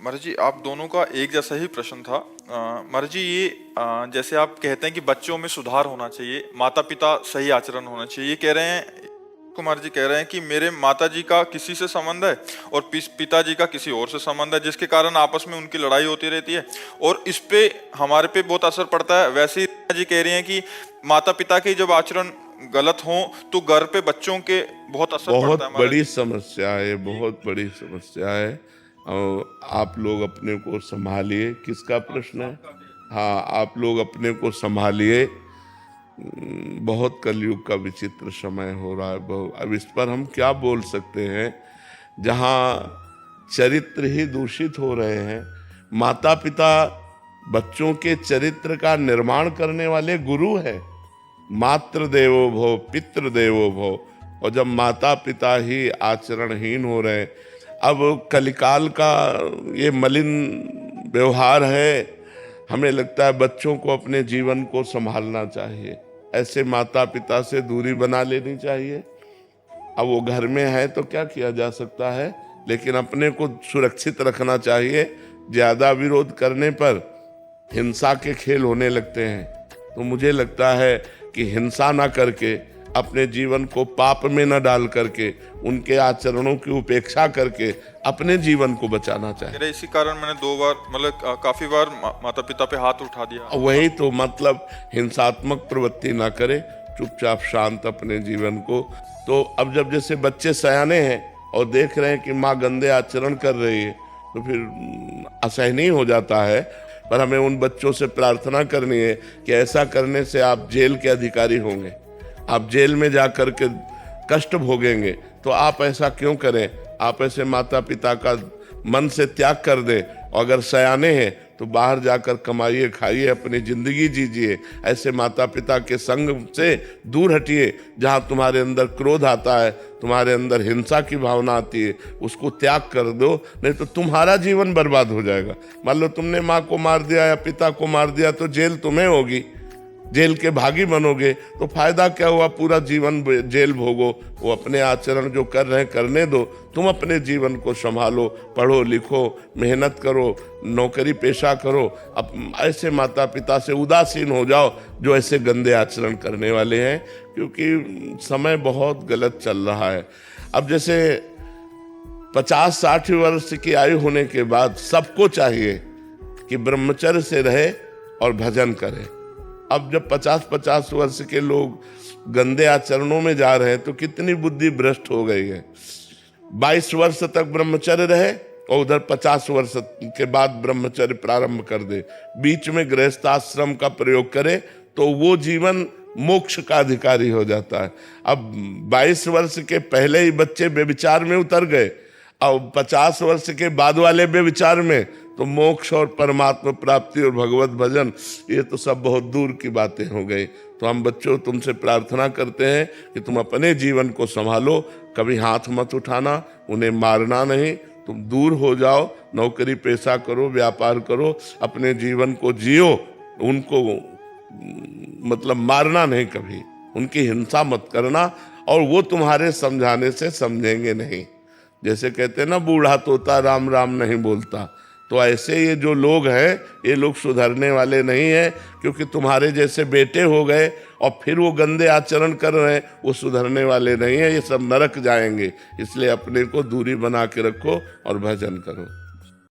महाराज जी, आप दोनों का एक जैसा ही प्रश्न था। महाराज जी, ये जैसे आप कहते हैं कि बच्चों में सुधार होना चाहिए, माता पिता सही आचरण होना चाहिए, ये कह रहे हैं, कुमार जी कह रहे हैं कि मेरे माता जी का किसी से संबंध है और पिताजी का किसी और से संबंध है, जिसके कारण आपस में उनकी लड़ाई होती रहती है और इस पे हमारे पे बहुत असर पड़ता है। वैसे ही जी कह रही हैं कि माता पिता के जब आचरण गलत हो तो घर पे बच्चों के बहुत असर पड़ता बहुत है। महाराज बड़ी जी, समस्या है, बहुत बड़ी समस्या है। और आप लोग अपने को संभालिए। किसका प्रश्न है? हाँ, आप लोग अपने को संभालिए। बहुत कलयुग का विचित्र समय हो रहा है। अब इस पर हम क्या बोल सकते हैं, जहाँ चरित्र ही दूषित हो रहे हैं। माता पिता बच्चों के चरित्र का निर्माण करने वाले गुरु है। मातृ देवो भव, पितृ देवो भव। और जब माता पिता ही आचरणहीन हो रहे हैं, अब कलिकाल का ये मलिन व्यवहार है। हमें लगता है बच्चों को अपने जीवन को संभालना चाहिए, ऐसे माता पिता से दूरी बना लेनी चाहिए। अब वो घर में है तो क्या किया जा सकता है, लेकिन अपने को सुरक्षित रखना चाहिए। ज्यादा विरोध करने पर हिंसा के खेल होने लगते हैं। तो मुझे लगता है कि हिंसा ना करके, अपने जीवन को पाप में न डाल करके, उनके आचरणों की उपेक्षा करके अपने जीवन को बचाना चाहिए। इसी कारण मैंने 2 बार मतलब काफी बार माता पिता पे हाथ उठा दिया। वही तो मतलब, हिंसात्मक प्रवृत्ति ना करे, चुपचाप शांत अपने जीवन को। तो अब जब जैसे बच्चे सयाने हैं और देख रहे हैं कि माँ गंदे आचरण कर रही है, तो फिर असहनीय हो जाता है। पर हमें उन बच्चों से प्रार्थना करनी है कि ऐसा करने से आप जेल के अधिकारी होंगे, आप जेल में जा कर के कष्ट भोगेंगे। तो आप ऐसा क्यों करें? आप ऐसे माता पिता का मन से त्याग कर दें। और अगर सयाने हैं तो बाहर जाकर कमाइए, खाइए, अपनी जिंदगी जीजिए। ऐसे माता पिता के संग से दूर हटिए। जहाँ तुम्हारे अंदर क्रोध आता है, तुम्हारे अंदर हिंसा की भावना आती है, उसको त्याग कर दो, नहीं तो तुम्हारा जीवन बर्बाद हो जाएगा। मान लो तुमने माँ को मार दिया या पिता को मार दिया तो जेल तुम्हें होगी, जेल के भागी बनोगे। तो फायदा क्या हुआ? पूरा जीवन जेल भोगो। वो अपने आचरण जो कर रहे हैं करने दो, तुम अपने जीवन को संभालो, पढ़ो लिखो, मेहनत करो, नौकरी पेशा करो। अब ऐसे माता पिता से उदासीन हो जाओ जो ऐसे गंदे आचरण करने वाले हैं, क्योंकि समय बहुत गलत चल रहा है। अब जैसे 50-60 वर्ष की आयु होने के बाद सबको चाहिए कि ब्रह्मचर्य से रहे और भजन करे। अब जब 50-50 वर्ष के लोग गंदे आचरणों में जा रहे हैं तो कितनी बुद्धि भ्रष्ट हो गई है। 22 वर्ष तक ब्रह्मचर्य रहे और उधर 50 वर्ष के बाद ब्रह्मचर्य प्रारंभ कर दे, बीच में गृहस्थाश्रम का प्रयोग करे, तो वो जीवन मोक्ष का अधिकारी हो जाता है। अब 22 वर्ष के पहले ही बच्चे व्यभिचार में उतर गए, अब 50 वर्ष के बाद वाले व्यभिचार में, तो मोक्ष और परमात्मा प्राप्ति और भगवत भजन, ये तो सब बहुत दूर की बातें हो गई। तो हम बच्चों तुमसे प्रार्थना करते हैं कि तुम अपने जीवन को संभालो, कभी हाथ मत उठाना, उन्हें मारना नहीं, तुम दूर हो जाओ, नौकरी पेशा करो, व्यापार करो, अपने जीवन को जियो। उनको मतलब मारना नहीं, कभी उनकी हिंसा मत करना, और वो तुम्हारे समझाने से समझेंगे नहीं। जैसे कहते हैं ना, बूढ़ा तोता राम राम नहीं बोलता। तो ऐसे ये जो लोग हैं, ये लोग सुधरने वाले नहीं हैं, क्योंकि तुम्हारे जैसे बेटे हो गए और फिर वो गंदे आचरण कर रहे हैं, वो सुधरने वाले नहीं हैं, ये सब नरक जाएंगे। इसलिए अपने को दूरी बना के रखो और भजन करो।